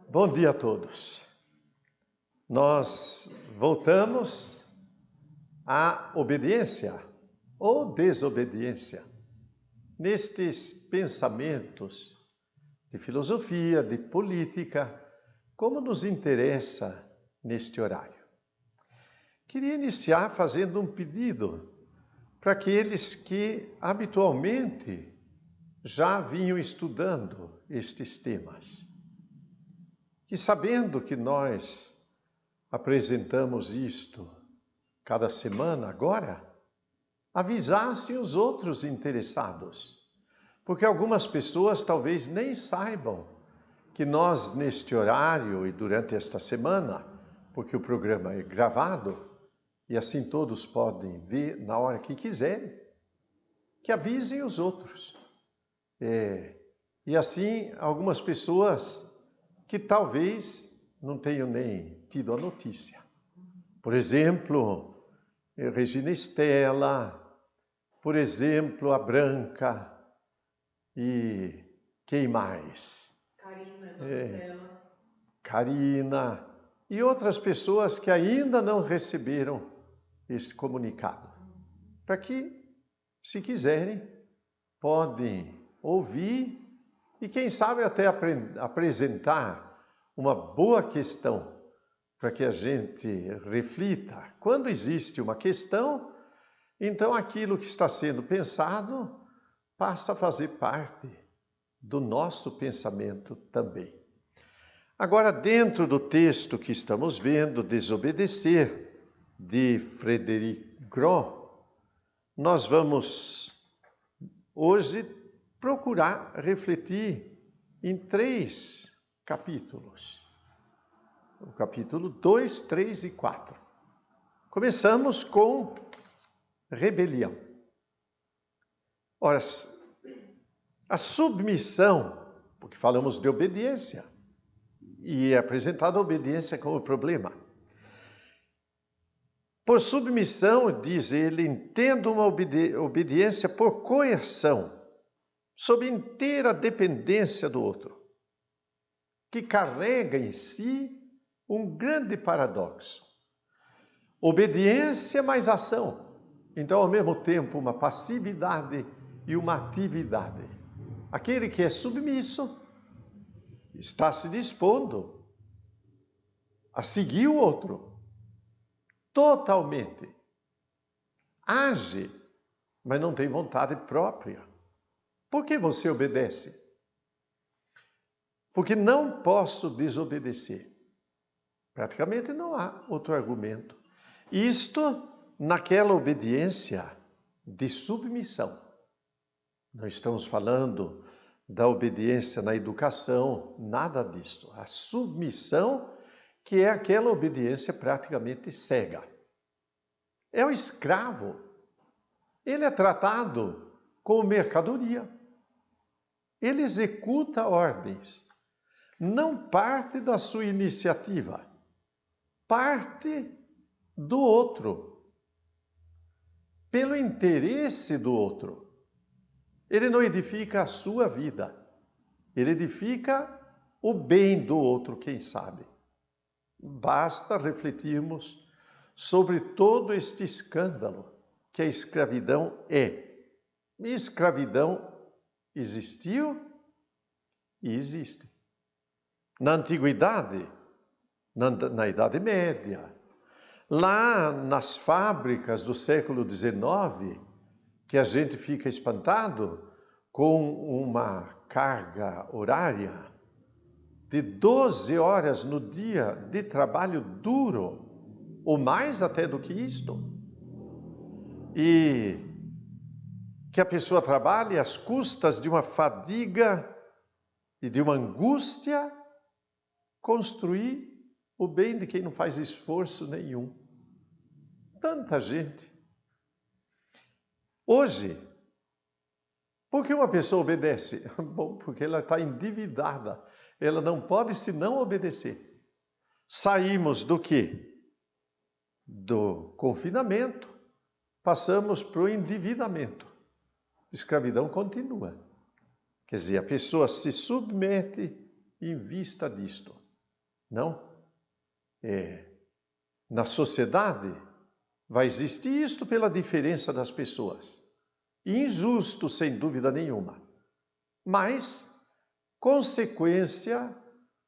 Bom dia a todos. Nós voltamos à obediência ou desobediência nestes pensamentos de filosofia, de política, como nos interessa neste horário. Queria iniciar fazendo um pedido para aqueles que habitualmente já vinham estudando estes temas. Que sabendo que nós apresentamos isto cada semana agora, avisassem os outros interessados, porque algumas pessoas talvez nem saibam que nós neste horário e durante esta semana, porque o programa é gravado e assim todos podem ver na hora que quiserem, que avisem os outros. E assim algumas pessoas que talvez não tenham nem tido a notícia. Por exemplo, Regina Estela, por exemplo, a Branca e quem mais? Karina e outras pessoas que ainda não receberam este comunicado. Para que, se quiserem, podem ouvir e quem sabe até apresentar uma boa questão para que a gente reflita. Quando existe uma questão, então aquilo que está sendo pensado passa a fazer parte do nosso pensamento também. Agora, dentro do texto que estamos vendo, Desobedecer, de Frederic Gros, nós vamos hoje procurar refletir em 3 capítulos. O capítulo 2, 3 e 4. Começamos com rebelião. Ora, a submissão, porque falamos de obediência, e é apresentada a obediência como problema. Por submissão, diz ele, entendo uma obediência por coerção, sob inteira dependência do outro, que carrega em si um grande paradoxo. Obediência mais ação. Então, ao mesmo tempo, uma passividade e uma atividade. Aquele que é submisso está se dispondo a seguir o outro totalmente. Age, mas não tem vontade própria. Por que você obedece? Porque não posso desobedecer. Praticamente não há outro argumento. Isto naquela obediência de submissão. Não estamos falando da obediência na educação, nada disso. A submissão, que é aquela obediência praticamente cega. É o escravo. Ele é tratado como mercadoria. Ele executa ordens. Não parte da sua iniciativa. Parte do outro. Pelo interesse do outro. Ele não edifica a sua vida. Ele edifica o bem do outro, quem sabe. Basta refletirmos sobre todo este escândalo que a escravidão é. E escravidão existiu e existe. Na antiguidade, na Idade Média, lá nas fábricas do século XIX, que a gente fica espantado com uma carga horária de 12 horas no dia de trabalho duro, ou mais até do que isto. E que a pessoa trabalhe às custas de uma fadiga e de uma angústia, construir o bem de quem não faz esforço nenhum. Tanta gente. Hoje, por que uma pessoa obedece? Bom, porque ela está endividada. Ela não pode senão obedecer. Saímos do quê? Do confinamento, passamos para o endividamento. A escravidão continua. Quer dizer, a pessoa se submete em vista disto. Não? Na sociedade vai existir isto pela diferença das pessoas. Injusto, sem dúvida nenhuma. Mas consequência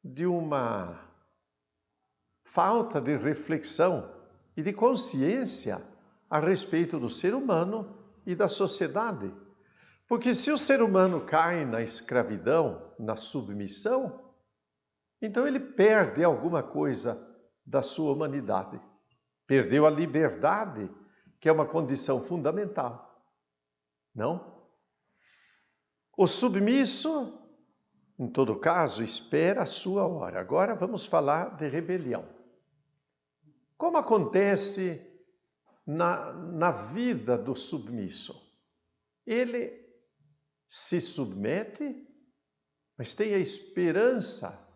de uma falta de reflexão e de consciência a respeito do ser humano e da sociedade. Porque se o ser humano cai na escravidão, na submissão, então ele perde alguma coisa da sua humanidade. Perdeu a liberdade, que é uma condição fundamental. Não? O submisso, em todo caso, espera a sua hora. Agora vamos falar de rebelião. Como acontece na vida do submisso? Ele se submete, mas tem a esperança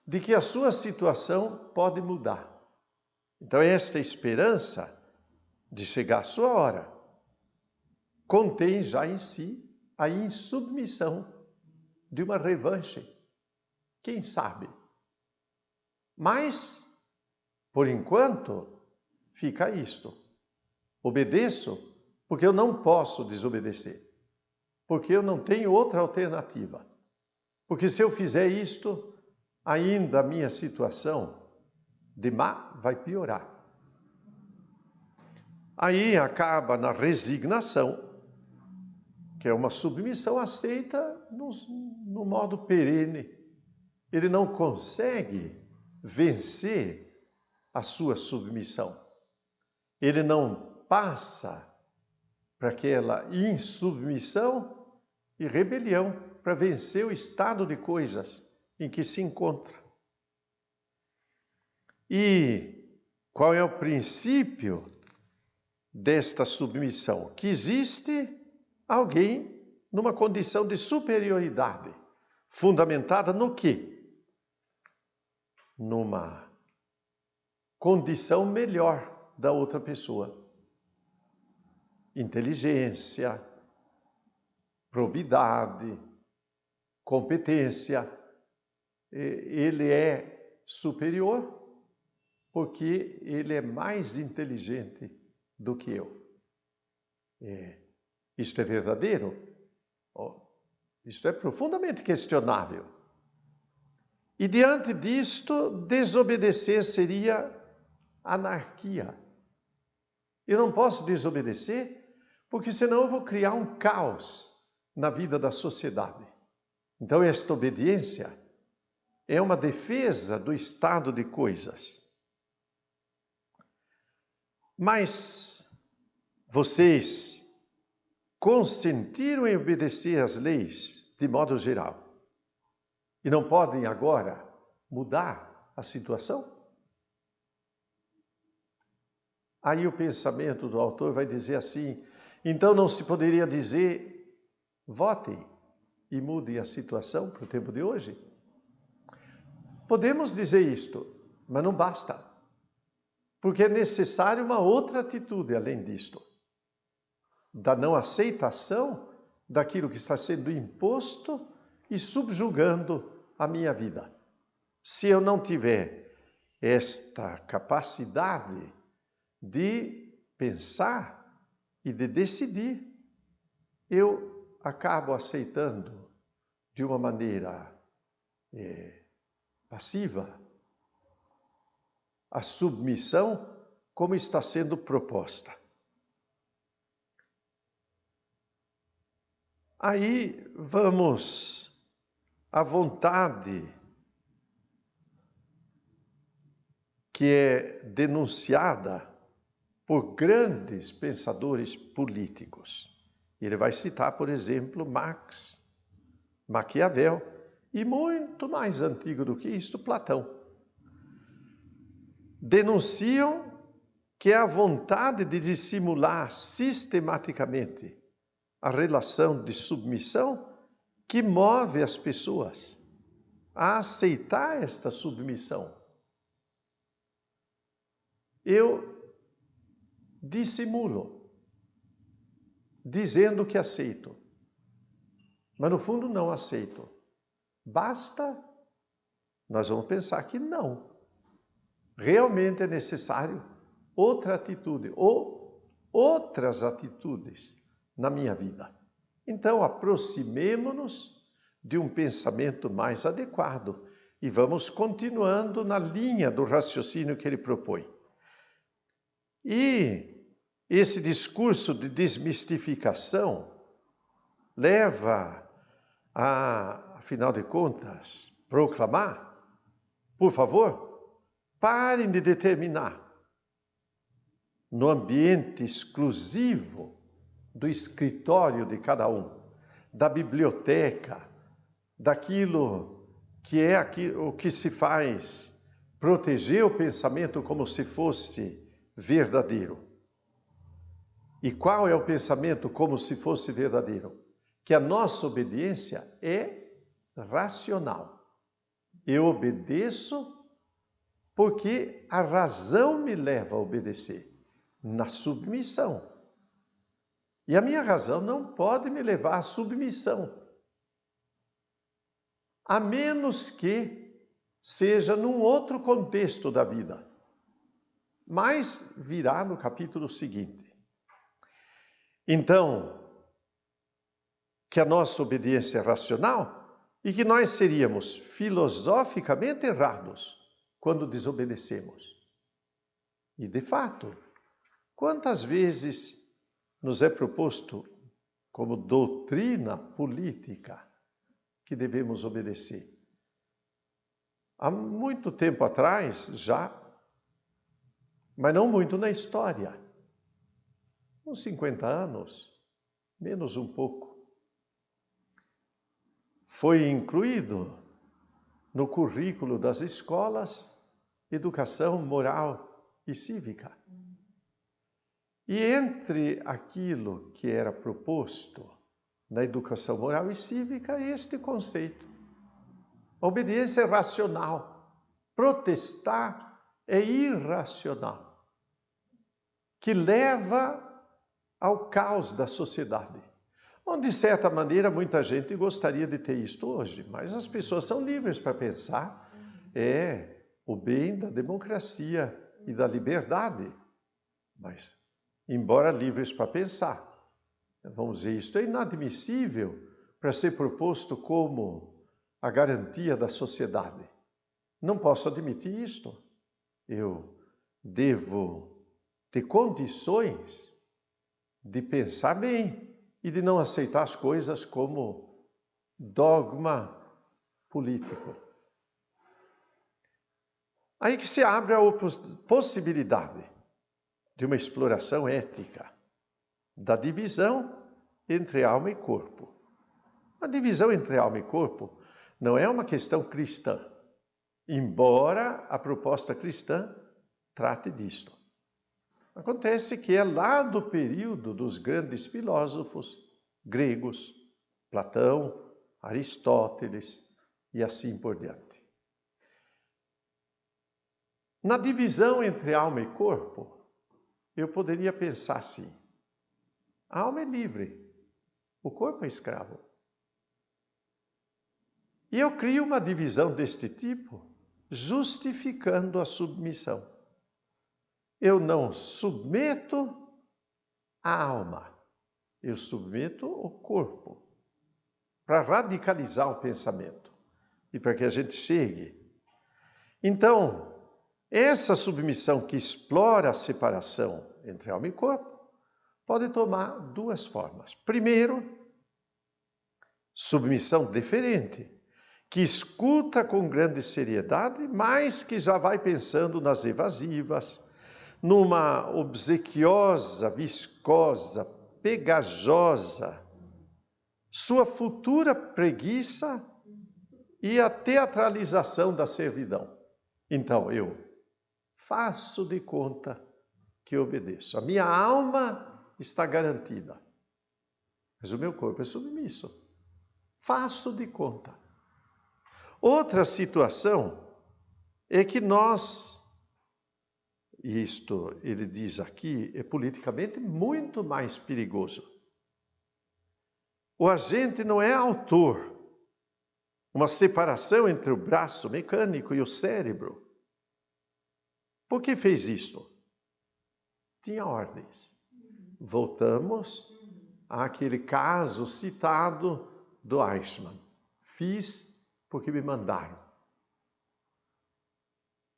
de que a sua situação pode mudar. Então, esta esperança de chegar à sua hora contém já em si a insubmissão de uma revanche. Quem sabe? Mas, por enquanto, fica isto. Obedeço porque eu não posso desobedecer. Porque eu não tenho outra alternativa. Porque se eu fizer isto, ainda a minha situação de má vai piorar. Aí acaba na resignação, que é uma submissão aceita no modo perene. Ele não consegue vencer a sua submissão. Ele não passa para aquela insubmissão e rebelião para vencer o estado de coisas em que se encontra. E qual é o princípio desta submissão? Que existe alguém numa condição de superioridade, fundamentada no quê? Numa condição melhor da outra pessoa. Inteligência, probidade, competência. Ele é superior porque ele é mais inteligente do que eu. Isto é verdadeiro? Isto é profundamente questionável. E diante disto, desobedecer seria anarquia. Eu não posso desobedecer, porque senão eu vou criar um caos na vida da sociedade. Então, esta obediência é uma defesa do estado de coisas. Mas vocês consentiram em obedecer às leis de modo geral e não podem agora mudar a situação? Aí o pensamento do autor vai dizer assim: então não se poderia dizer, votem e mudem a situação para o tempo de hoje? Podemos dizer isto, mas não basta. Porque é necessária uma outra atitude além disto. Da não aceitação daquilo que está sendo imposto e subjugando a minha vida. Se eu não tiver esta capacidade de pensar e de decidir, eu acabo aceitando de uma maneira passiva a submissão como está sendo proposta. Aí vamos à vontade que é denunciada por grandes pensadores políticos. Ele vai citar, por exemplo, Marx, Maquiavel e muito mais antigo do que isto, Platão. Denunciam que é a vontade de dissimular sistematicamente a relação de submissão que move as pessoas a aceitar esta submissão. Eu dissimulo, dizendo que aceito, mas no fundo não aceitam. Basta, nós vamos pensar que não. Realmente é necessário outra atitude ou outras atitudes na minha vida. Então, aproximemo-nos de um pensamento mais adequado e vamos continuando na linha do raciocínio que ele propõe. E esse discurso de desmistificação leva a, afinal de contas, proclamar, por favor, parem de determinar no ambiente exclusivo do escritório de cada um, da biblioteca, daquilo que é o que se faz proteger o pensamento como se fosse verdadeiro. E qual é o pensamento como se fosse verdadeiro? Que a nossa obediência é racional. Eu obedeço porque a razão me leva a obedecer, na submissão. E a minha razão não pode me levar à submissão, a menos que seja num outro contexto da vida. Mas virá no capítulo seguinte. Então, que a nossa obediência é racional e que nós seríamos filosoficamente errados quando desobedecemos. E, de fato, quantas vezes nos é proposto como doutrina política que devemos obedecer? Há muito tempo atrás, já, mas não muito na história, uns 50 anos, menos um pouco, foi incluído no currículo das escolas educação moral e cívica. E entre aquilo que era proposto na educação moral e cívica, este conceito. A obediência é racional. Protestar é irracional, que leva ao caos da sociedade. Onde, de certa maneira, muita gente gostaria de ter isto hoje, mas as pessoas são livres para pensar o bem da democracia e da liberdade. Mas, embora livres para pensar, vamos dizer, isto é inadmissível para ser proposto como a garantia da sociedade. Não posso admitir isto. Eu devo ter condições de pensar bem e de não aceitar as coisas como dogma político. Aí que se abre a possibilidade de uma exploração ética, da divisão entre alma e corpo. A divisão entre alma e corpo não é uma questão cristã, embora a proposta cristã trate disto. Acontece que é lá do período dos grandes filósofos gregos, Platão, Aristóteles e assim por diante. Na divisão entre alma e corpo, eu poderia pensar assim: a alma é livre, o corpo é escravo. E eu crio uma divisão deste tipo, justificando a submissão. Eu não submeto a alma, eu submeto o corpo, para radicalizar o pensamento e para que a gente chegue. Então, essa submissão que explora a separação entre alma e corpo pode tomar duas formas. Primeiro, submissão deferente, que escuta com grande seriedade, mas que já vai pensando nas evasivas, numa obsequiosa, viscosa, pegajosa, sua futura preguiça e a teatralização da servidão. Então, eu faço de conta que obedeço. A minha alma está garantida, mas o meu corpo é submisso. Faço de conta. Outra situação é que nós, isto ele diz aqui, é politicamente muito mais perigoso. O agente não é autor. Uma separação entre o braço mecânico e o cérebro. Por que fez isto? Tinha ordens. Voltamos àquele caso citado do Eichmann. Fiz porque me mandaram.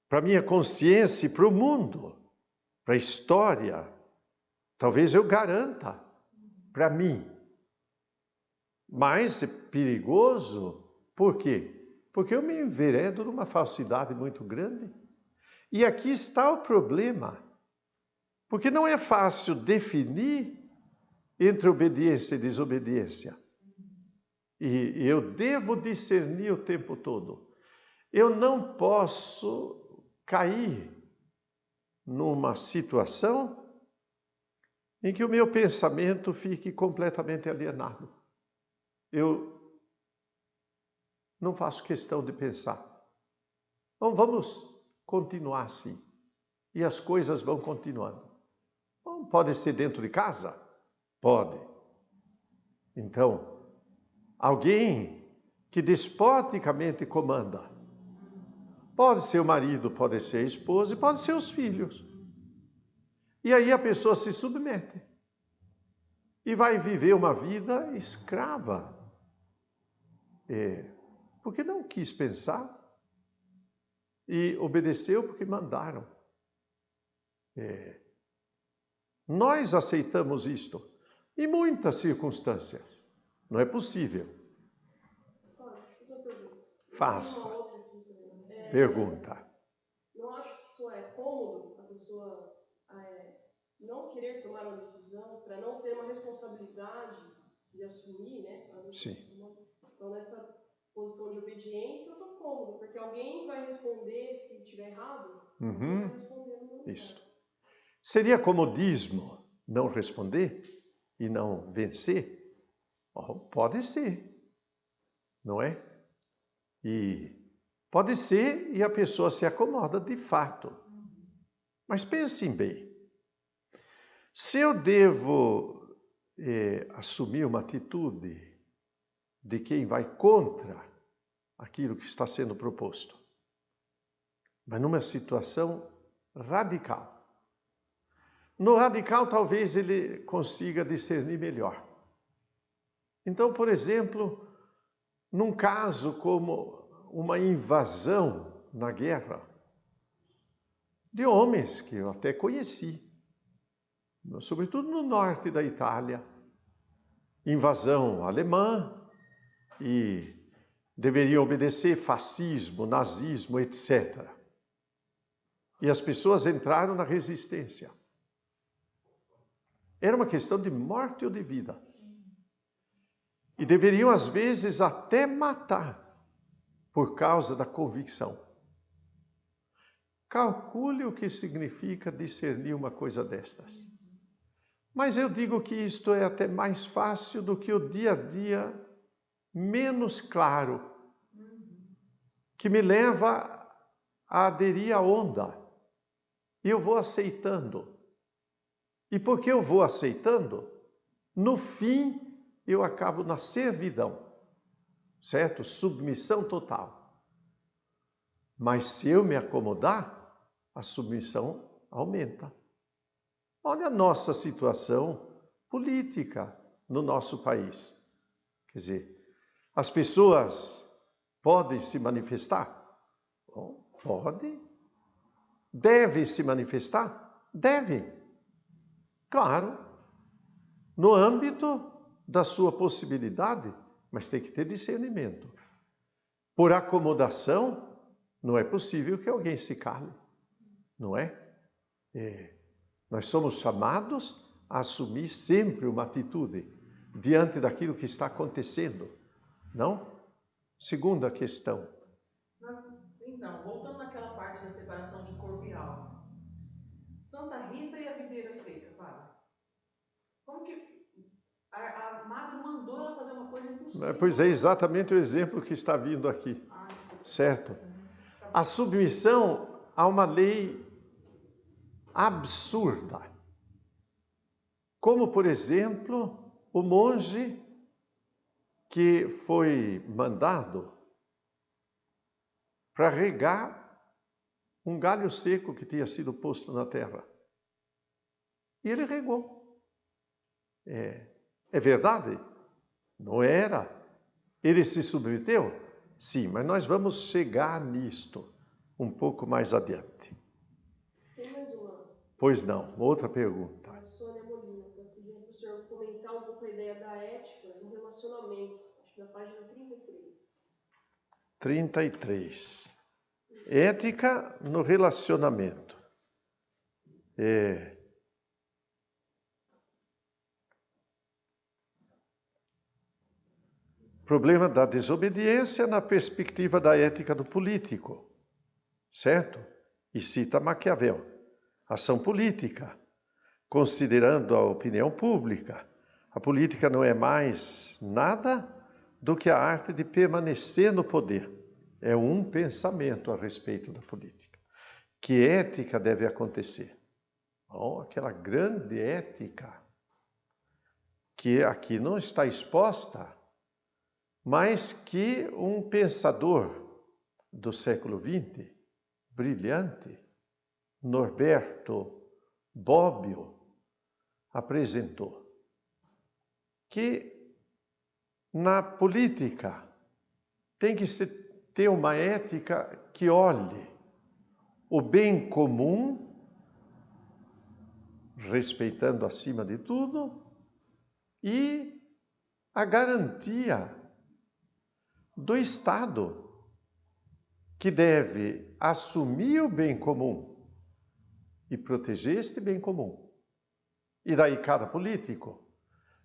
Para minha consciência e para o mundo, para a história, talvez eu garanta para mim. Mas é perigoso, por quê? Porque eu me enveredo numa falsidade muito grande. E aqui está o problema. Porque não é fácil definir entre obediência e desobediência. E eu devo discernir o tempo todo. Eu não posso cair numa situação em que o meu pensamento fique completamente alienado. Eu não faço questão de pensar. Então vamos continuar assim. E as coisas vão continuando. Bom, pode ser dentro de casa? Pode. Então, alguém que despoticamente comanda. Pode ser o marido, pode ser a esposa, pode ser os filhos. E aí a pessoa se submete. E vai viver uma vida escrava. Porque não quis pensar. E obedeceu porque mandaram. Nós aceitamos isto. Em muitas circunstâncias. Não é possível. Faça. Pergunta. Não acho que isso é cômodo, a pessoa não querer tomar uma decisão para não ter uma responsabilidade de assumir, né? Sim. Então, nessa posição de obediência, eu estou cômodo, porque alguém vai responder se estiver errado, vai responder no lugar. Isso. Seria comodismo não responder e não vencer? Pode ser, não é? E pode ser e a pessoa se acomoda de fato. Mas pensem bem. Se eu devo assumir uma atitude de quem vai contra aquilo que está sendo proposto, mas numa situação radical. No radical, talvez ele consiga discernir melhor. Então, por exemplo, num caso como uma invasão na guerra, de homens que eu até conheci, sobretudo no norte da Itália, invasão alemã, e deveriam obedecer fascismo, nazismo, etc. E as pessoas entraram na resistência. Era uma questão de morte ou de vida. E deveriam, às vezes, até matar por causa da convicção. Calcule o que significa discernir uma coisa destas. Mas eu digo que isto é até mais fácil do que o dia a dia menos claro, que me leva a aderir à onda. E eu vou aceitando. E porque eu vou aceitando, no fim eu acabo na servidão, certo? Submissão total. Mas se eu me acomodar, a submissão aumenta. Olha a nossa situação política no nosso país. Quer dizer, as pessoas podem se manifestar? Bom, podem. Devem se manifestar? Devem. Claro, no âmbito da sua possibilidade, mas tem que ter discernimento. Por acomodação, não é possível que alguém se cale, não é? Nós somos chamados a assumir sempre uma atitude diante daquilo que está acontecendo, não? Segunda questão. Então, voltando naquela parte da separação de corpo e alma. Santa Rita e a videira seca, padre. Como que a madre mandou ela fazer uma coisa impossível? Pois é, exatamente o exemplo que está vindo aqui, certo? A submissão a uma lei absurda. Como, por exemplo, o monge que foi mandado para regar um galho seco que tinha sido posto na terra. E ele regou. É verdade? Não era. Ele se submeteu? Sim, mas nós vamos chegar nisto um pouco mais adiante. Tem mais uma? Pois não, outra pergunta. A Sônia Molina está pedindo para o senhor comentar um pouco a ideia da ética no relacionamento. Acho que na página 33. 33. Ética no relacionamento. Problema da desobediência na perspectiva da ética do político, certo? E cita Maquiavel. Ação política, considerando a opinião pública. A política não é mais nada do que a arte de permanecer no poder. É um pensamento a respeito da política. Que ética deve acontecer? Bom, aquela grande ética que aqui não está exposta, mas que um pensador do século XX, brilhante, Norberto Bobbio, apresentou. Que na política tem que ter uma ética que olhe o bem comum, respeitando acima de tudo, e a garantia do Estado, que deve assumir o bem comum e proteger este bem comum. E daí cada político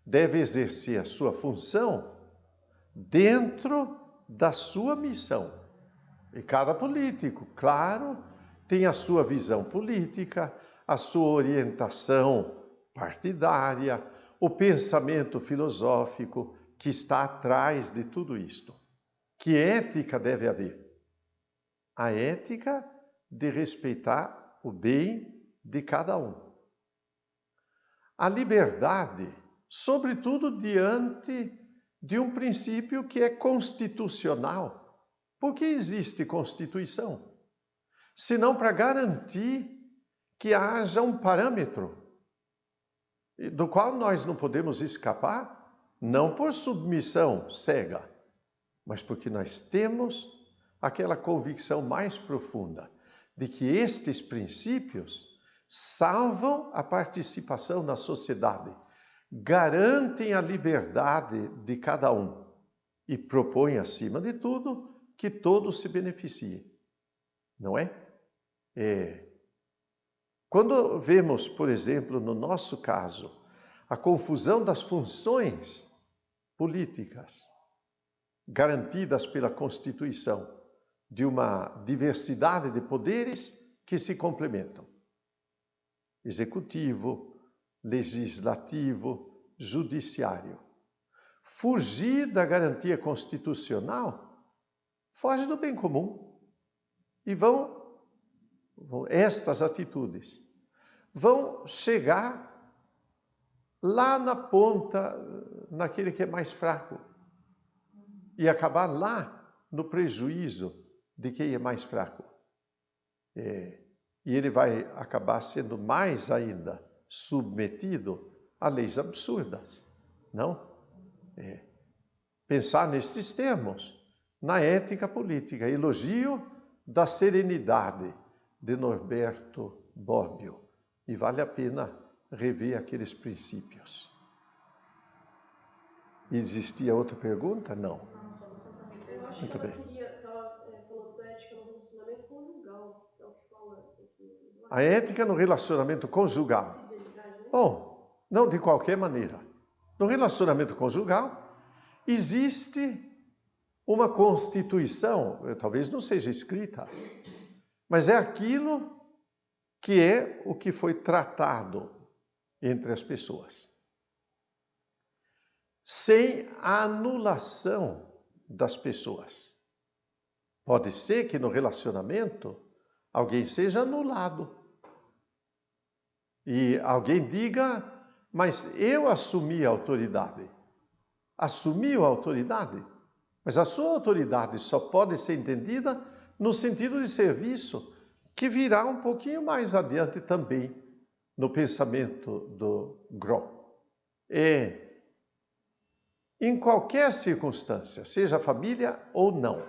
deve exercer a sua função dentro da sua missão. E cada político, claro, tem a sua visão política, a sua orientação partidária, o pensamento filosófico que está atrás de tudo isto. Que ética deve haver? A ética de respeitar o bem de cada um. A liberdade, sobretudo diante de um princípio que é constitucional. Por que existe Constituição? Senão para garantir que haja um parâmetro do qual nós não podemos escapar, não por submissão cega, mas porque nós temos aquela convicção mais profunda de que estes princípios salvam a participação na sociedade, garantem a liberdade de cada um e propõem, acima de tudo, que todos se beneficiem. Não é? Quando vemos, por exemplo, no nosso caso, a confusão das funções políticas garantidas pela Constituição, de uma diversidade de poderes que se complementam. Executivo, legislativo, judiciário. Fugir da garantia constitucional foge do bem comum. E estas atitudes vão chegar lá na ponta, naquele que é mais fraco, e acabar lá no prejuízo de quem é mais fraco. E ele vai acabar sendo mais ainda submetido a leis absurdas, não? Pensar nestes termos, na ética política, elogio da serenidade de Norberto Bobbio, e vale a pena rever aqueles princípios. Existia outra pergunta? Não. Eu acho Muito que ela bem. estava falando da ética no relacionamento conjugal, é o que fala aqui. A ética no relacionamento conjugal. Bom, não de qualquer maneira. No relacionamento conjugal, existe uma constituição, talvez não seja escrita, mas é aquilo que é o que foi tratado entre as pessoas. Sem a anulação das pessoas. Pode ser que no relacionamento alguém seja anulado. E alguém diga, mas eu assumi a autoridade. assumiu a autoridade, mas a sua autoridade só pode ser entendida no sentido de serviço, que virá um pouquinho mais adiante também no pensamento do Groh. Em qualquer circunstância, seja família ou não.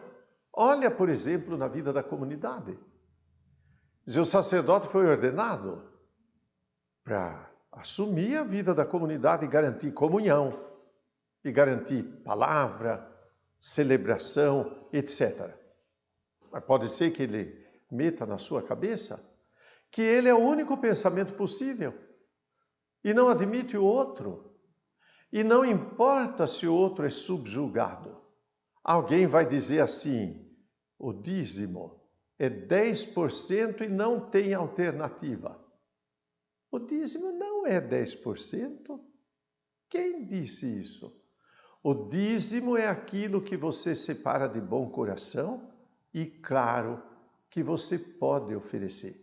Olha, por exemplo, na vida da comunidade. O sacerdote foi ordenado para assumir a vida da comunidade e garantir comunhão, e garantir palavra, celebração, etc. Mas pode ser que ele meta na sua cabeça que ele é o único pensamento possível e não admite o outro. E não importa se o outro é subjugado. Alguém vai dizer assim, o dízimo é 10% e não tem alternativa. O dízimo não é 10%. Quem disse isso? O dízimo é aquilo que você separa de bom coração e, claro, que você pode oferecer.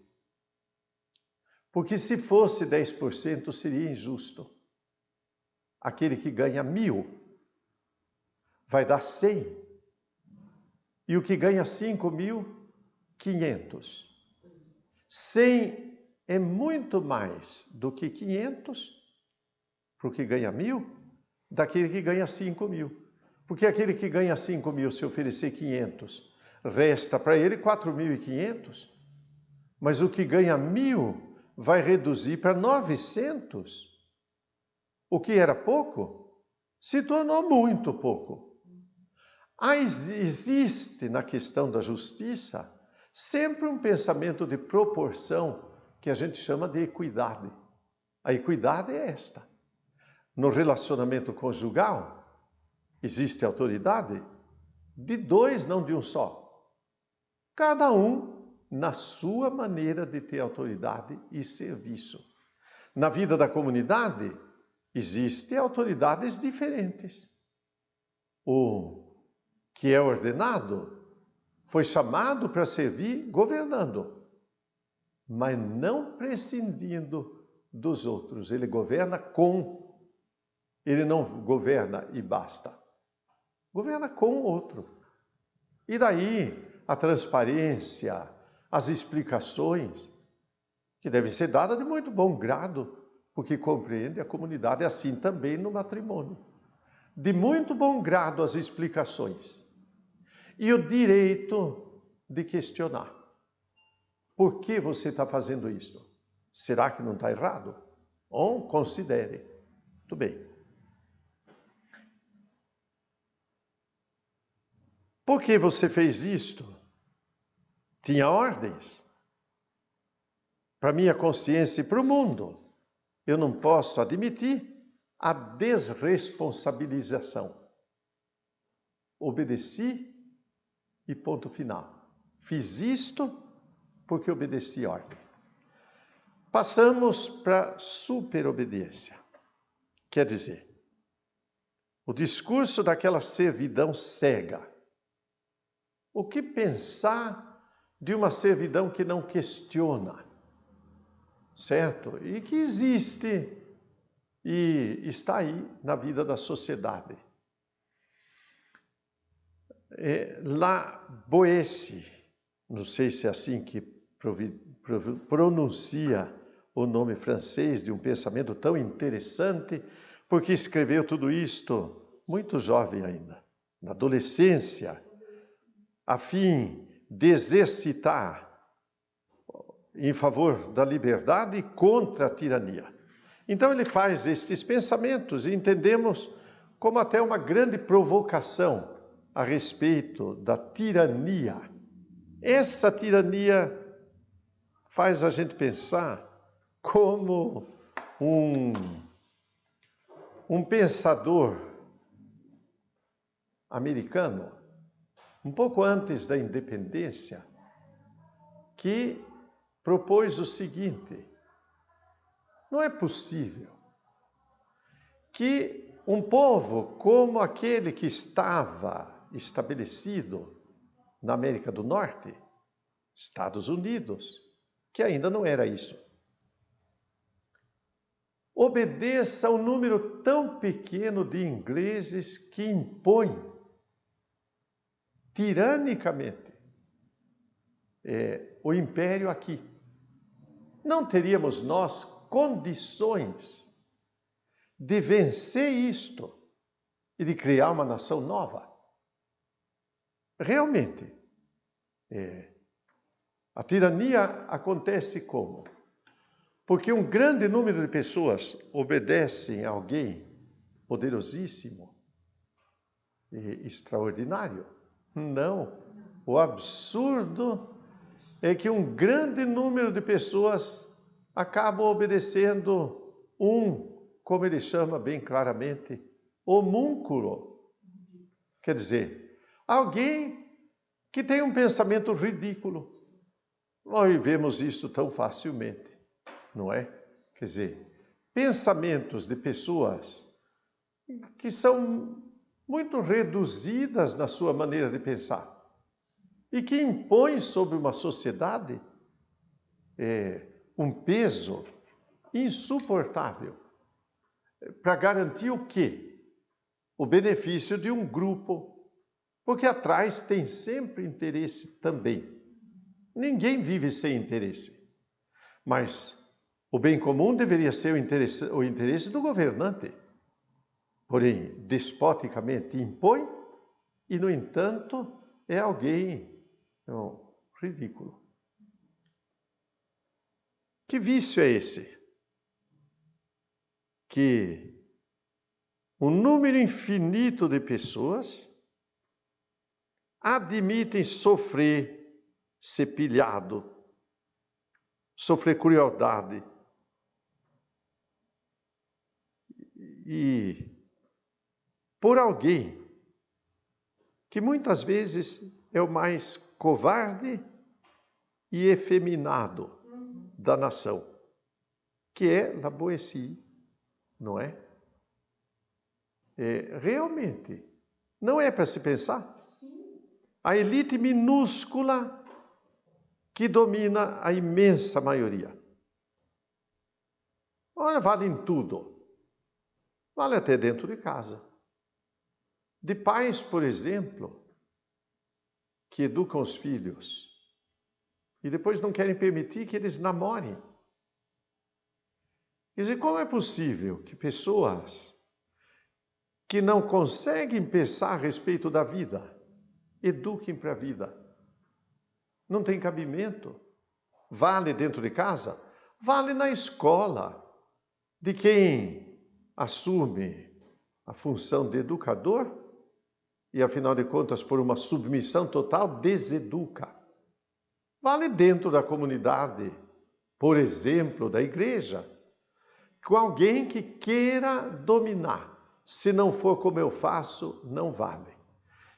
Porque se fosse 10% seria injusto. Aquele que ganha 1.000 vai dar 100. E o que ganha 5.000, 500. 100 é muito mais do que 500 para o que ganha 1.000, daquele que ganha 5.000. Porque aquele que ganha 5.000, se oferecer 500, resta para ele 4.500. Mas o que ganha 1.000 vai reduzir para 900. O que era pouco se tornou muito pouco. Existe na questão da justiça sempre um pensamento de proporção que a gente chama de equidade. A equidade é esta. No relacionamento conjugal, existe autoridade de dois, não de um só. Cada um na sua maneira de ter autoridade e serviço. Na vida da comunidade, existem autoridades diferentes. O que é ordenado foi chamado para servir governando, mas não prescindindo dos outros. Ele governa com. Ele não governa e basta. Governa com o outro. E daí a transparência, as explicações, que devem ser dadas de muito bom grado, porque compreende a comunidade, assim também no matrimônio. De muito bom grado as explicações. E o direito de questionar. Por que você está fazendo isso? Será que não está errado? Ou considere. Muito bem. Por que você fez isto? Tinha ordens. Para minha consciência e para o mundo. Eu não posso admitir a desresponsabilização. Obedeci e ponto final. Fiz isto porque obedeci a ordem. Passamos para superobediência. Quer dizer, o discurso daquela servidão cega. O que pensar de uma servidão que não questiona? Certo? E que existe e está aí na vida da sociedade. La Boétie, não sei se é assim que pronuncia o nome francês de um pensamento tão interessante, porque escreveu tudo isto muito jovem ainda, na adolescência, a fim de exercitar em favor da liberdade e contra a tirania. Então ele faz estes pensamentos e entendemos como até uma grande provocação a respeito da tirania. Essa tirania faz a gente pensar como um pensador americano, um pouco antes da independência, que propôs o seguinte: não é possível que um povo como aquele que estava estabelecido na América do Norte, Estados Unidos, que ainda não era isso. obedeça a um número tão pequeno de ingleses que impõem tiranicamente o império aqui. Não teríamos nós condições de vencer isto e de criar uma nação nova. Realmente, a tirania acontece como? Porque um grande número de pessoas obedecem a alguém poderosíssimo e extraordinário. Não. O absurdo é que um grande número de pessoas acabam obedecendo como ele chama bem claramente, homúnculo. Quer dizer, alguém que tem um pensamento ridículo. Nós vemos isso tão facilmente, não é? Quer dizer, pensamentos de pessoas que são muito reduzidas na sua maneira de pensar e que impõem sobre uma sociedade um peso insuportável para garantir o quê? O benefício de um grupo, porque atrás tem sempre interesse também. Ninguém vive sem interesse, mas o bem comum deveria ser o interesse do governante. Porém, despoticamente impõe e, no entanto, é alguém ridículo. Que vício é esse? Que um número infinito de pessoas admitem sofrer, ser pilhado, sofrer crueldade e por alguém que muitas vezes é o mais covarde e efeminado da nação, que é La Boétie, não é? Realmente, não é para se pensar. A elite minúscula que domina a imensa maioria. Olha, vale em tudo. Vale até dentro de casa. De pais, por exemplo, que educam os filhos e depois não querem permitir que eles namorem. Quer dizer, como é possível que pessoas que não conseguem pensar a respeito da vida eduquem para a vida? Não tem cabimento. Vale dentro de casa? Vale na escola. De quem assume a função de educador e, afinal de contas, por uma submissão total, deseduca. Vale dentro da comunidade, por exemplo, da igreja, com alguém que queira dominar. Se não for como eu faço, não vale.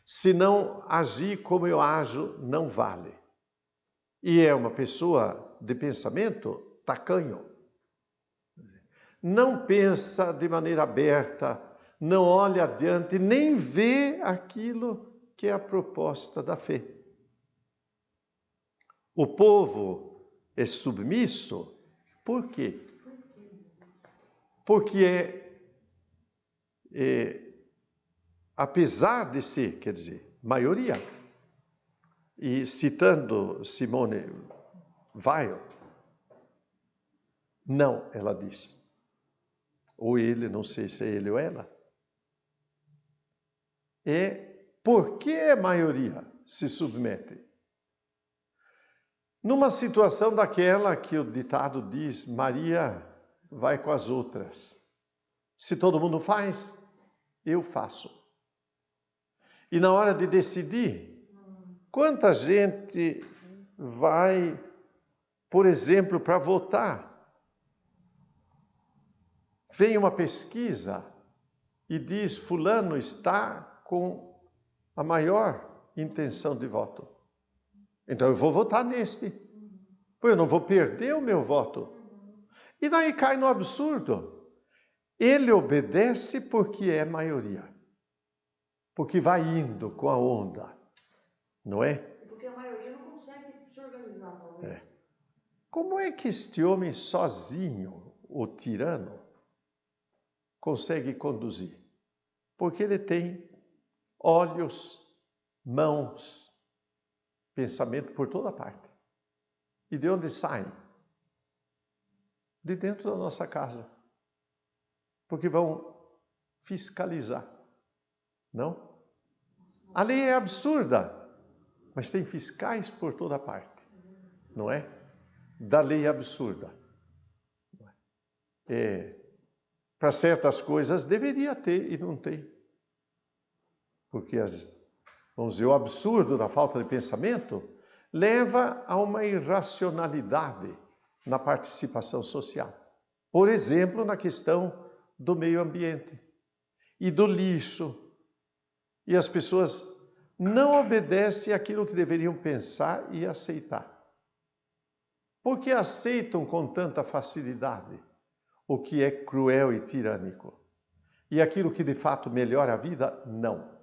Se não agir como eu ajo, não vale. E é uma pessoa de pensamento tacanho. Não pensa de maneira aberta, não olha adiante, nem vê aquilo que é a proposta da fé. O povo é submisso, por quê? Porque apesar de ser, quer dizer, maioria, e citando Simone Weil, não, ela diz, ou ele, não sei se é ele ou ela, porque a maioria se submete. Numa situação daquela que o ditado diz, Maria vai com as outras. Se todo mundo faz, eu faço. E na hora de decidir, quanta gente vai, por exemplo, para votar? Vem uma pesquisa e diz, fulano está com a maior intenção de voto. Então eu vou votar neste. Pois eu não vou perder o meu voto. E daí cai no absurdo. Ele obedece porque é maioria. Porque vai indo com a onda. Não é? Porque a maioria não consegue se organizar, talvez. Como é que este homem sozinho, o tirano, consegue conduzir? Porque ele tem olhos, mãos, pensamento por toda parte. E de onde saem? De dentro da nossa casa. Porque vão fiscalizar. Não? A lei é absurda, mas tem fiscais por toda parte. Não é? Da lei absurda. Para certas coisas deveria ter e não tem. Porque, vamos dizer, o absurdo da falta de pensamento leva a uma irracionalidade na participação social. Por exemplo, na questão do meio ambiente e do lixo. E as pessoas não obedecem àquilo que deveriam pensar e aceitar. Porque aceitam com tanta facilidade o que é cruel e tirânico. E aquilo que de fato melhora a vida, não.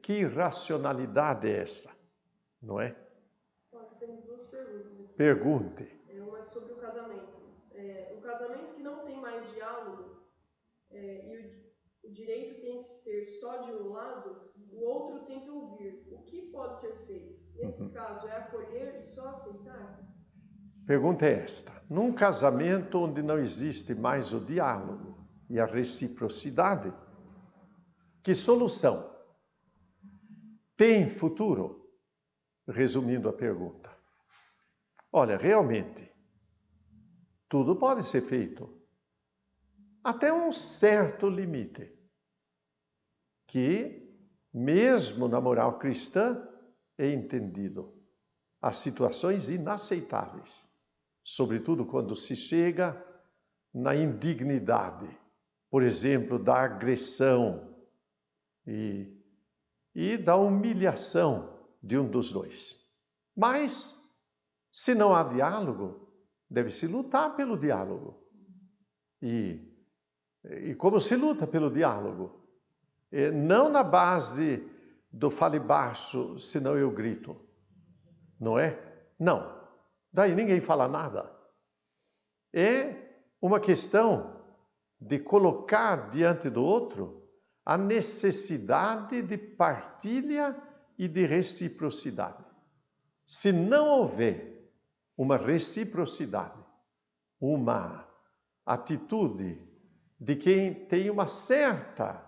Que irracionalidade é essa? Não é? Tem duas perguntas aqui. Pergunte. Uma é sobre o casamento. O casamento que não tem mais diálogo e o direito tem que ser só de um lado, o outro tem que ouvir. O que pode ser feito? Nesse caso, é acolher e só aceitar? Pergunta é esta. Num casamento onde não existe mais o diálogo e a reciprocidade, que solução tem futuro? Resumindo a pergunta. Olha, realmente, tudo pode ser feito até um certo limite, que, mesmo na moral cristã, é entendido. Há situações inaceitáveis, sobretudo quando se chega na indignidade, por exemplo, da agressão e da humilhação de um dos dois. Mas, se não há diálogo, deve-se lutar pelo diálogo. E como se luta pelo diálogo? Não na base do fale baixo, senão eu grito. Não é? Não. Daí ninguém fala nada. É uma questão de colocar diante do outro a necessidade de partilha e de reciprocidade. Se não houver uma reciprocidade, uma atitude de quem tem uma certa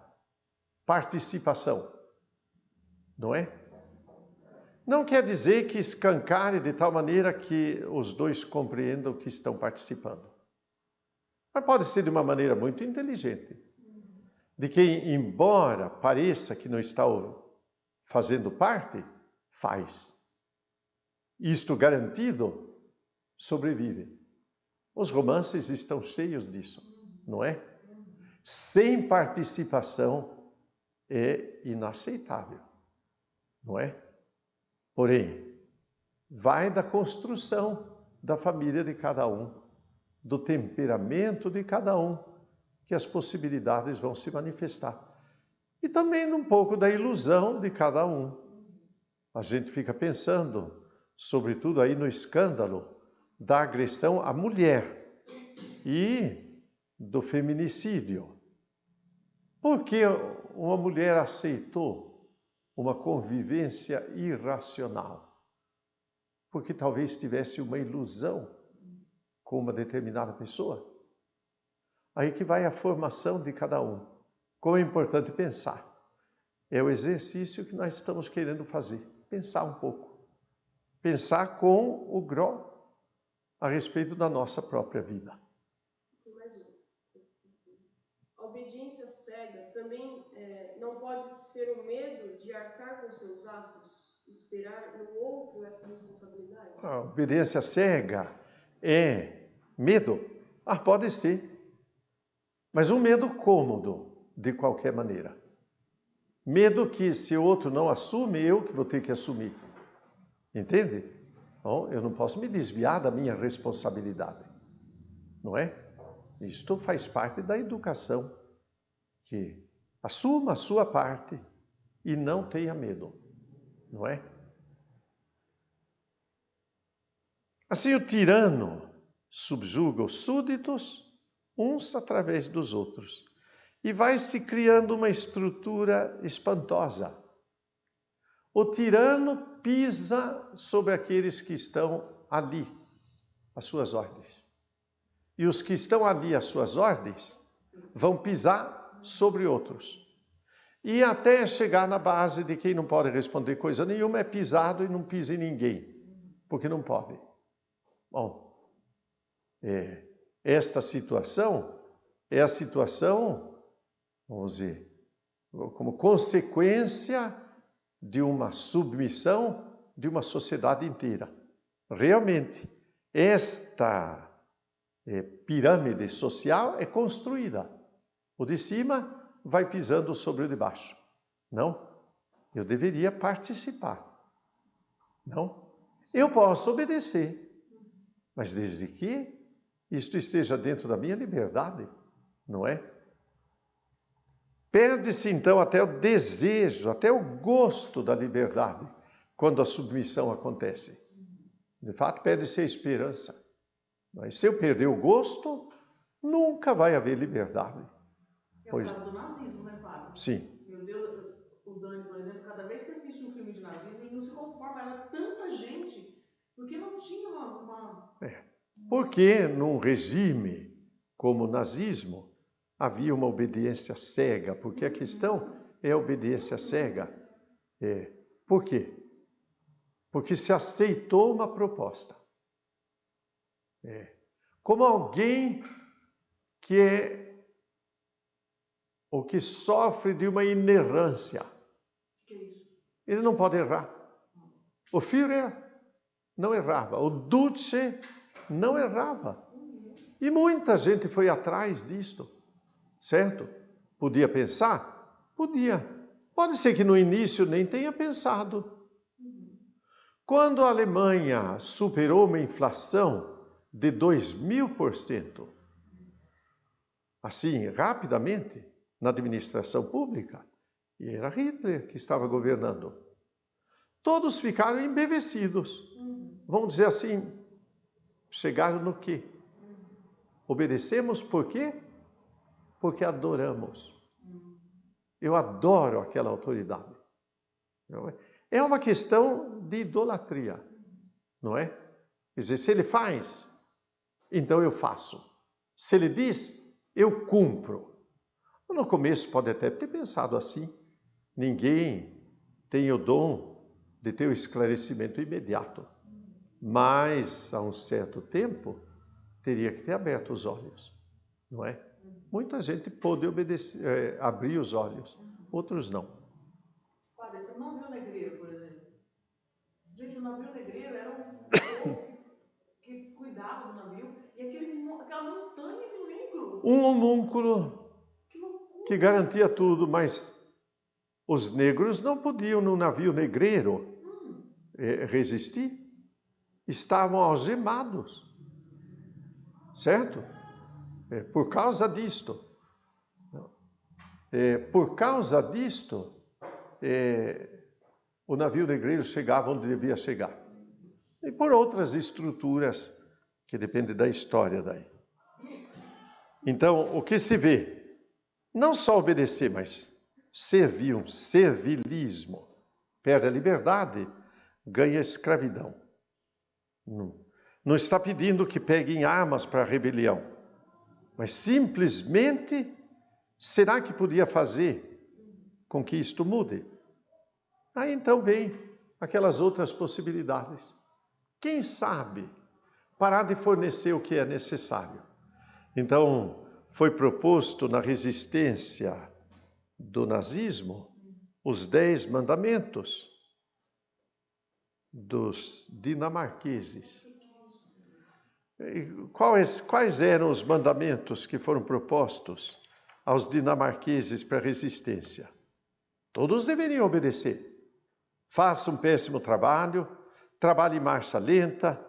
participação, não é? Não quer dizer que escancare de tal maneira que os dois compreendam que estão participando. Mas pode ser de uma maneira muito inteligente. De quem, embora pareça que não está fazendo parte, faz. Isto garantido, sobrevive. Os romances estão cheios disso, não é? Sem participação é inaceitável, não é? Porém, vai da construção da família de cada um, do temperamento de cada um, que as possibilidades vão se manifestar. E também um pouco da ilusão de cada um. A gente fica pensando, sobretudo aí no escândalo da agressão à mulher e do feminicídio. Por que uma mulher aceitou uma convivência irracional? Porque talvez tivesse uma ilusão com uma determinada pessoa. Aí que vai a formação de cada um. Como é importante pensar. É o exercício que nós estamos querendo fazer. Pensar um pouco. Pensar com o gró a respeito da nossa própria vida. A obediência cega também não pode ser o medo de arcar com seus atos, esperar no outro essa responsabilidade? A obediência cega é medo? Pode ser. Mas um medo cômodo, de qualquer maneira. Medo que, se o outro não assume, eu que vou ter que assumir. Entende? Bom, eu não posso me desviar da minha responsabilidade. Não é? Isto faz parte da educação. Que assuma a sua parte e não tenha medo. Não é? Assim, o tirano subjuga os súditos uns através dos outros. E vai se criando uma estrutura espantosa. O tirano pisa sobre aqueles que estão ali, às suas ordens. E os que estão ali às suas ordens vão pisar sobre outros. E até chegar na base de quem não pode responder coisa nenhuma é pisado e não pisa em ninguém, porque não pode. Bom, esta situação é a situação, vamos dizer, como consequência de uma submissão de uma sociedade inteira. Realmente, esta pirâmide social é construída. O de cima vai pisando sobre o de baixo. Não, eu deveria participar. Não, eu posso obedecer, mas desde que isto esteja dentro da minha liberdade, não é? Perde-se então até o desejo, até o gosto da liberdade, quando a submissão acontece. De fato, perde-se a esperança. Mas se eu perder o gosto, nunca vai haver liberdade. É o caso do nazismo, né, padre? Sim. Meu Deus, o Dani, por exemplo, cada vez que assiste um filme de nazismo, ele não se conforma, era tanta gente, porque não tinha uma... Porque num regime como o nazismo, havia uma obediência cega, porque a questão é a obediência cega. Por quê? Porque se aceitou uma proposta. Como alguém que é ou que sofre de uma inerrância. Que é isso? Ele não pode errar. O Führer não errava, o Duce não errava. E muita gente foi atrás disto, certo? Podia pensar? Podia. Pode ser que no início nem tenha pensado. Quando a Alemanha superou uma inflação de 2000%, assim, rapidamente, na administração pública, e era Hitler que estava governando, todos ficaram embevecidos. Vamos dizer assim, chegaram no quê? Obedecemos por quê? Porque adoramos. Eu adoro aquela autoridade. É uma questão de idolatria, não é? Quer dizer, se ele faz, então eu faço. Se ele diz, eu cumpro. No começo pode até ter pensado assim. Ninguém tem o dom de ter o esclarecimento imediato. Mas, a um certo tempo, teria que ter aberto os olhos, não é? Muita gente pôde obedecer, abrir os olhos, outros não. Padre, o navio negreiro, por exemplo. Gente, o navio negreiro era um povo que cuidava do navio, e aquela montanha de negro. Um homúnculo que garantia tudo, mas os negros não podiam no navio negreiro resistir. Estavam algemados, certo? Por causa disto. Por causa disto, o navio negreiro chegava onde devia chegar. E por outras estruturas que dependem da história daí. Então, o que se vê? Não só obedecer, mas servir, um servilismo. Perde a liberdade, ganha a escravidão. Não está pedindo que peguem armas para a rebelião, mas simplesmente, será que podia fazer com que isto mude? Aí então vem aquelas outras possibilidades. Quem sabe parar de fornecer o que é necessário? Então, foi proposto na resistência do nazismo os 10 mandamentos dos dinamarqueses. Quais eram os mandamentos que foram propostos aos dinamarqueses para a resistência? Todos deveriam obedecer. Faça um péssimo trabalho, trabalhe em marcha lenta,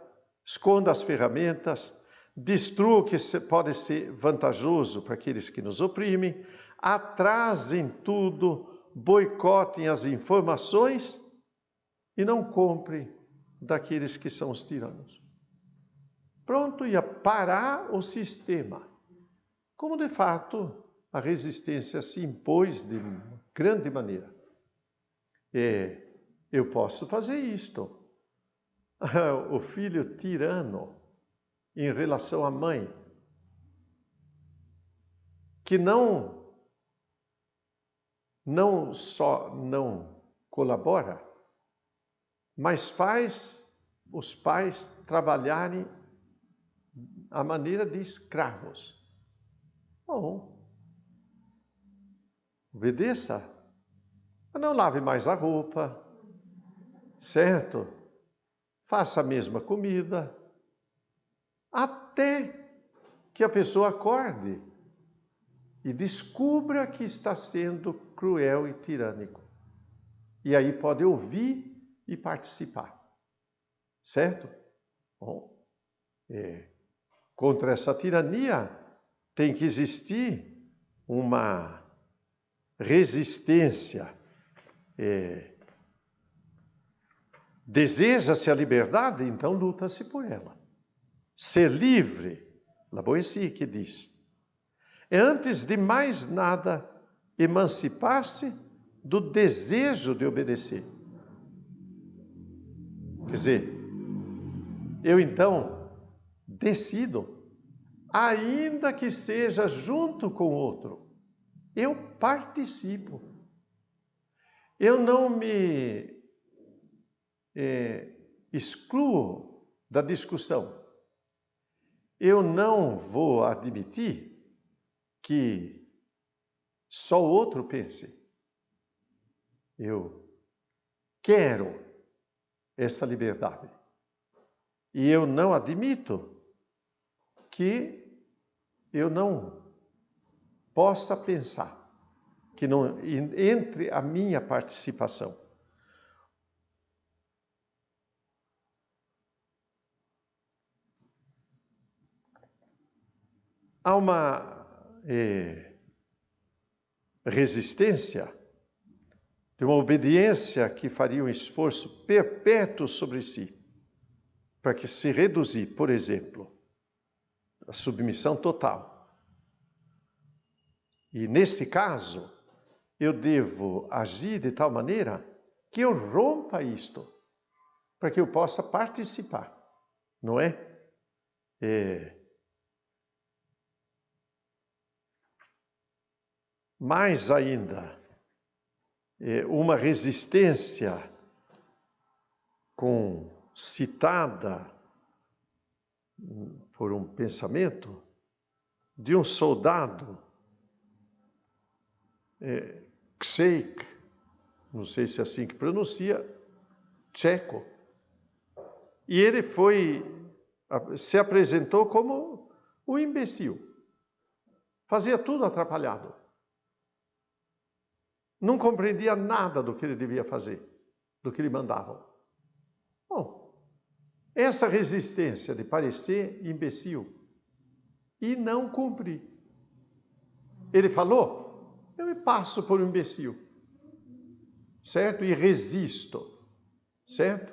esconda as ferramentas, destrua o que pode ser vantajoso para aqueles que nos oprimem, atrasem tudo, boicotem as informações e não comprem daqueles que são os tiranos. Pronto, ia parar o sistema. como de fato a resistência se impôs de grande maneira. Eu posso fazer isto. O filho tirano em relação à mãe, que não só não colabora, mas faz os pais trabalharem à maneira de escravos. Bom, obedeça. Não lave mais a roupa, certo? Faça a mesma comida, até que a pessoa acorde e descubra que está sendo cruel e tirânico. E aí pode ouvir e participar, certo? Bom, contra essa tirania tem que existir uma resistência. Deseja-se a liberdade, então luta-se por ela. Ser livre, Lavoisier que diz, é antes de mais nada emancipar-se do desejo de obedecer. Quer dizer, eu então decido, ainda que seja junto com outro, eu participo. Eu não me excluo da discussão. Eu não vou admitir que só o outro pense. Eu quero essa liberdade. E eu não admito que eu não possa pensar, que não entre a minha participação. Há uma resistência de uma obediência que faria um esforço perpétuo sobre si, para que se reduzir, por exemplo, a submissão total. E neste caso, eu devo agir de tal maneira que eu rompa isto, para que eu possa participar, não é? Mais ainda, uma resistência citada por um pensamento de um soldado, Czech, não sei se é assim que pronuncia, tcheco, e ele se apresentou como um imbecil, fazia tudo atrapalhado. Não compreendia nada do que ele devia fazer, do que lhe mandavam. Bom, essa resistência de parecer imbecil e não cumprir. Ele falou, eu me passo por um imbecil, certo? E resisto, certo?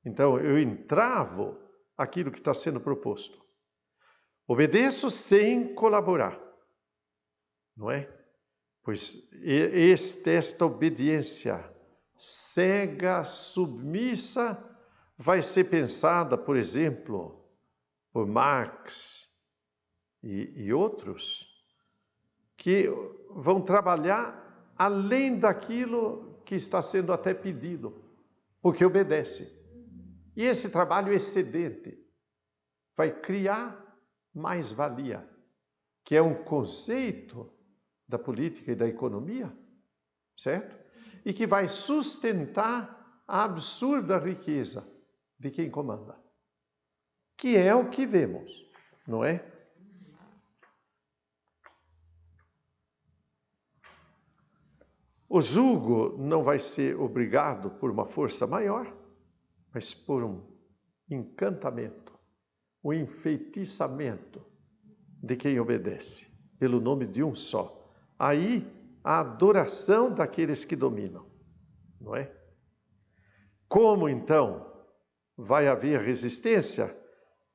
Então, eu entravo aquilo que está sendo proposto. Obedeço sem colaborar, não é? Pois esta obediência cega, submissa, vai ser pensada, por exemplo, por Marx e outros, que vão trabalhar além daquilo que está sendo até pedido, porque obedece. E esse trabalho excedente vai criar mais-valia, que é um conceito da política e da economia, certo? E que vai sustentar a absurda riqueza de quem comanda, que é o que vemos, não é? O jugo não vai ser obrigado por uma força maior, mas por um encantamento, um enfeitiçamento de quem obedece, pelo nome de um só. Aí, a adoração daqueles que dominam, não é? Como, então, vai haver resistência?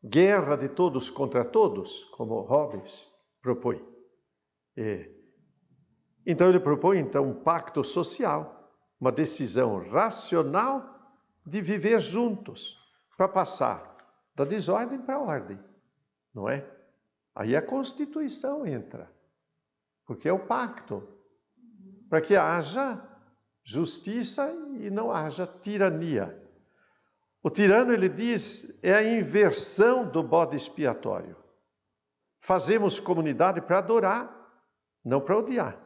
Guerra de todos contra todos, como Hobbes propõe. Então ele propõe um pacto social, uma decisão racional de viver juntos, para passar da desordem para a ordem, não é? Aí a Constituição entra, porque é o pacto, para que haja justiça e não haja tirania. O tirano, ele diz, é a inversão do bode expiatório. Fazemos comunidade para adorar, não para odiar.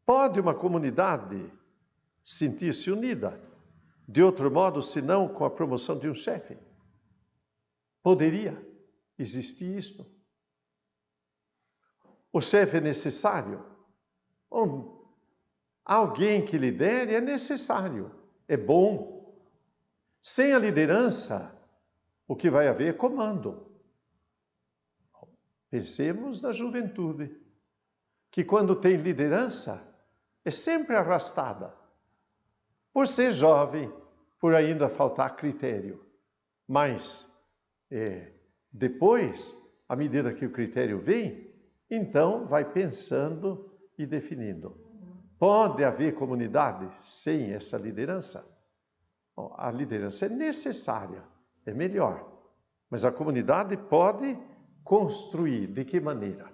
Pode uma comunidade sentir-se unida de outro modo, senão com a promoção de um chefe? Poderia existir isto? O chefe é necessário? Alguém que lidere é necessário, é bom. Sem a liderança, o que vai haver é comando. Pensemos na juventude, que quando tem liderança, é sempre arrastada. Por ser jovem, por ainda faltar critério. Mas, depois, à medida que o critério vem, então vai pensando e definindo. Pode haver comunidade sem essa liderança? A liderança é necessária, é melhor. Mas a comunidade pode construir de que maneira?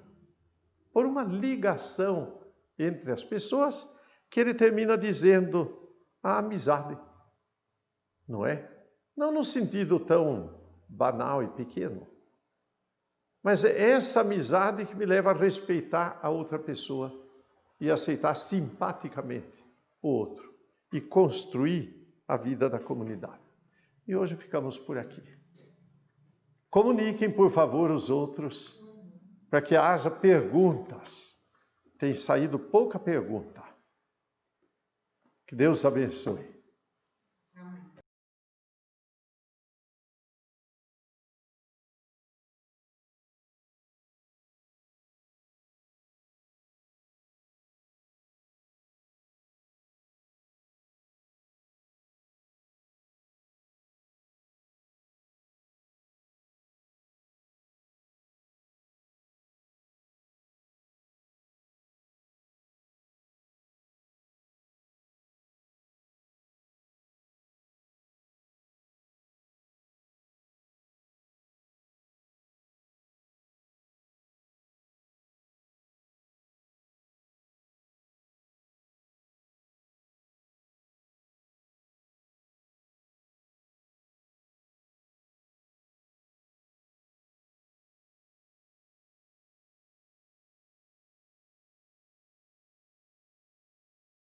Por uma ligação entre as pessoas, que ele termina dizendo a amizade, não é? Não no sentido tão banal e pequeno, mas é essa amizade que me leva a respeitar a outra pessoa e aceitar simpaticamente o outro e construir a vida da comunidade. E hoje ficamos por aqui. Comuniquem, por favor, os outros, para que haja perguntas. Tem saído pouca pergunta. Que Deus abençoe.